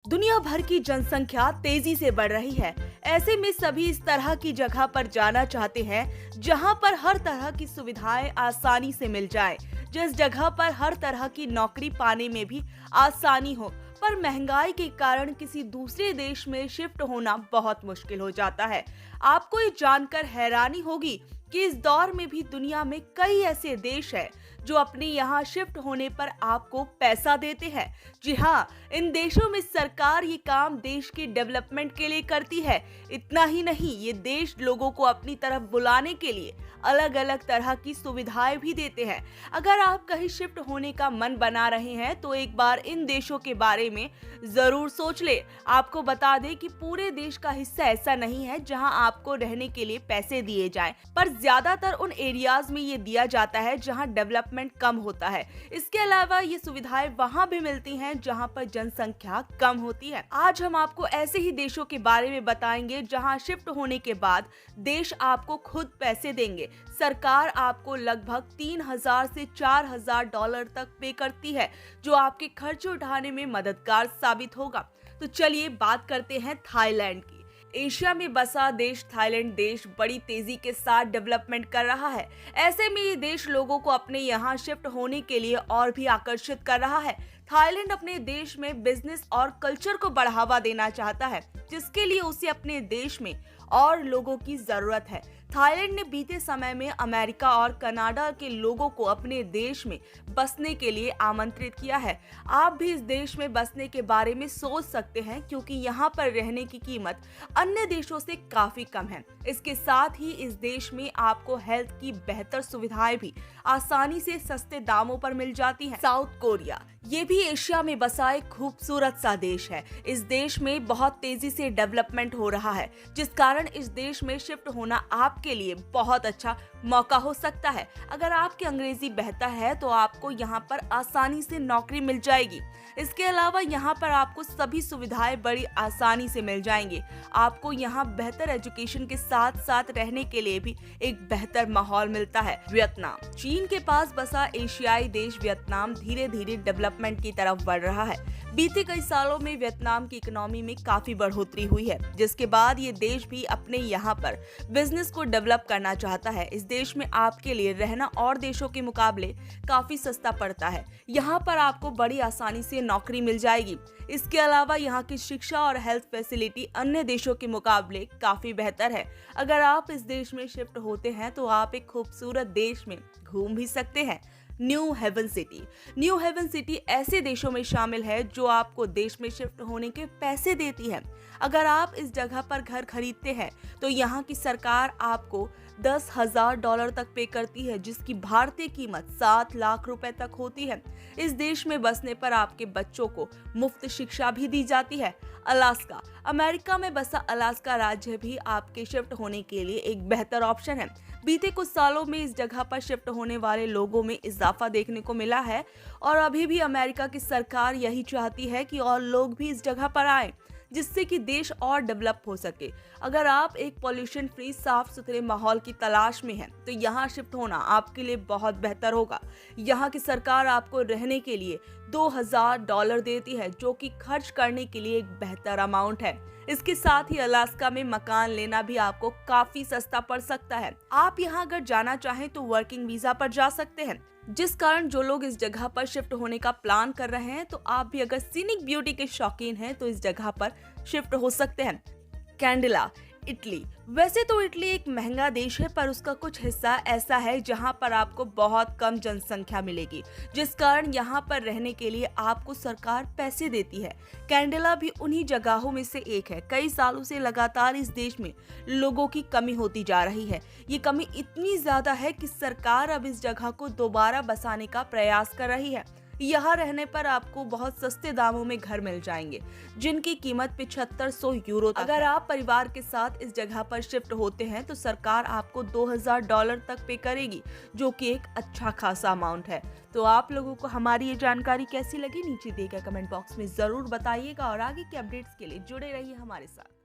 दुनिया भर की जनसंख्या तेजी से बढ़ रही है। ऐसे में सभी इस तरह की जगह पर जाना चाहते हैं जहां पर हर तरह की सुविधाएं आसानी से मिल जाए, जिस जगह पर हर तरह की नौकरी पाने में भी आसानी हो। पर महंगाई के कारण किसी दूसरे देश में शिफ्ट होना बहुत मुश्किल हो जाता है। आपको ये जानकर हैरानी होगी कि इस दौर में भी दुनिया में कई ऐसे देश हैं जो अपने यहाँ शिफ्ट होने पर आपको पैसा देते हैं। जी हाँ, इन देशों में सरकार ये काम देश के डेवलपमेंट के लिए करती है। इतना ही नहीं, ये देश लोगों को अपनी तरफ बुलाने के लिए अलग अलग तरह की सुविधाएं भी देते हैं। अगर आप कहीं शिफ्ट होने का मन बना रहे हैं तो एक बार इन देशों के बारे में जरूर सोच ले। आपको बता दें कि पूरे देश का हिस्सा ऐसा नहीं है जहां आपको रहने के लिए पैसे दिए जाएं, पर ज्यादातर उन एरियाज में ये दिया जाता है जहां डेवलपमेंट कम होता है। इसके अलावा ये सुविधाएं वहां भी मिलती हैं जहां पर जनसंख्या कम होती है। आज हम आपको ऐसे ही देशों के बारे में बताएंगे जहां शिफ्ट होने के बाद देश आपको खुद पैसे देंगे। सरकार आपको लगभग 3,000 से 4,000 डॉलर तक पे करती है, जो आपके खर्च उठाने में मददगार साबित होगा। तो चलिए बात करते हैं थाईलैंड की। एशिया में बसा देश थाईलैंड देश बड़ी तेजी के साथ डेवलपमेंट कर रहा है। ऐसे में ये देश लोगों को अपने यहाँ शिफ्ट होने के लिए और भी आकर्षित कर रहा है। थाईलैंड अपने देश में बिजनेस और कल्चर को बढ़ावा देना चाहता है, जिसके लिए उसे अपने देश में और लोगों की जरूरत है। थाईलैंड ने बीते समय में अमेरिका और कनाडा के लोगों को अपने देश में बसने के लिए आमंत्रित किया है। आप भी इस देश में बसने के बारे में सोच सकते हैं, क्योंकि यहाँ पर रहने की कीमत अन्य देशों से काफी कम है। इसके साथ ही इस देश में आपको हेल्थ की बेहतर सुविधाएं भी आसानी से सस्ते दामों पर मिल जाती हैं। साउथ कोरिया, ये भी एशिया में बसा एक खूबसूरत सा देश है। इस देश में बहुत तेजी से डेवलपमेंट हो रहा है, जिस कारण इस देश में शिफ्ट होना आपके लिए बहुत अच्छा मौका हो सकता है। अगर आपकी अंग्रेजी बेहतर है तो आपको यहाँ पर आसानी से नौकरी मिल जाएगी। इसके अलावा यहाँ पर आपको सभी सुविधाएं बड़ी आसानी से मिल जाएंगी। आपको यहाँ बेहतर एजुकेशन के साथ साथ रहने के लिए भी एक बेहतर माहौल मिलता है। वियतनाम, चीन के पास बसा एशियाई देश वियतनाम धीरे धीरे डेवलपमेंट की तरफ बढ़ रहा है। बीते कई सालों में वियतनाम की इकोनॉमी में काफी बढ़ोतरी हुई है, जिसके बाद ये देश भी अपने यहाँ पर बिजनेस को डेवलप करना चाहता है। इस देश में आपके लिए रहना और देशों के मुकाबले काफी सस्ता पड़ता है। यहाँ पर आपको बड़ी आसानी से नौकरी मिल जाएगी। इसके अलावा यहाँ की शिक्षा और हेल्थ फैसिलिटी अन्य देशों के मुकाबले काफी बेहतर है। अगर आप इस देश में शिफ्ट होते हैं तो आप एक खूबसूरत देश में घूम भी सकते हैं। New Haven City, New Haven City ऐसे देशों में शामिल है जो आपको देश में शिफ्ट होने के पैसे देती है। अगर आप इस जगह पर घर खरीदते हैं तो यहाँ की सरकार आपको 10,000 डॉलर तक पे करती है, जिसकी भारतीय कीमत 7 लाख रुपए तक होती है। इस देश में बसने पर आपके बच्चों को मुफ्त शिक्षा भी दी जाती है। अलास्का, अमेरिका में बसा अलास्का राज्य भी आपके शिफ्ट होने के लिए एक बेहतर ऑप्शन है। बीते कुछ सालों में इस जगह पर शिफ्ट होने वाले लोगों में इजाफा देखने को मिला है और अभी भी अमेरिका की सरकार यही चाहती है कि और लोग भी इस जगह पर आए, जिससे कि देश और डेवलप हो सके। अगर आप एक पॉल्यूशन फ्री साफ सुथरे माहौल की तलाश में हैं तो यहाँ शिफ्ट होना आपके लिए बहुत बेहतर होगा। यहाँ की सरकार आपको रहने के लिए 2,000 डॉलर देती है, जो कि खर्च करने के लिए एक बेहतर अमाउंट है। इसके साथ ही अलास्का में मकान लेना भी आपको काफी सस्ता पड़ सकता है। आप यहाँ अगर जाना चाहें तो वर्किंग वीजा पर जा सकते हैं, जिस कारण जो लोग इस जगह पर शिफ्ट होने का प्लान कर रहे हैं तो आप भी अगर सीनिक ब्यूटी के शौकीन हैं तो इस जगह पर शिफ्ट हो सकते हैं। कैंडिला, इटली, वैसे तो इटली एक महंगा देश है, पर उसका कुछ हिस्सा ऐसा है जहां पर आपको बहुत कम जनसंख्या मिलेगी, जिस कारण यहां पर रहने के लिए आपको सरकार पैसे देती है। कैंडिला भी उन्हीं जगहों में से एक है। कई सालों से लगातार इस देश में लोगों की कमी होती जा रही है। ये कमी इतनी ज्यादा है कि सरकार अब इस जगह को दोबारा बसाने का प्रयास कर रही है। यहाँ रहने पर आपको बहुत सस्ते दामों में घर मिल जाएंगे, जिनकी कीमत 7500 यूरो तक। अगर आप परिवार के साथ इस जगह पर शिफ्ट होते हैं तो सरकार आपको 2,000 डॉलर तक पे करेगी, जो कि एक अच्छा खासा अमाउंट है। तो आप लोगों को हमारी ये जानकारी कैसी लगी, नीचे दिए गए कमेंट बॉक्स में जरूर बताइएगा और आगे के अपडेट्स के लिए जुड़े रहिए हमारे साथ।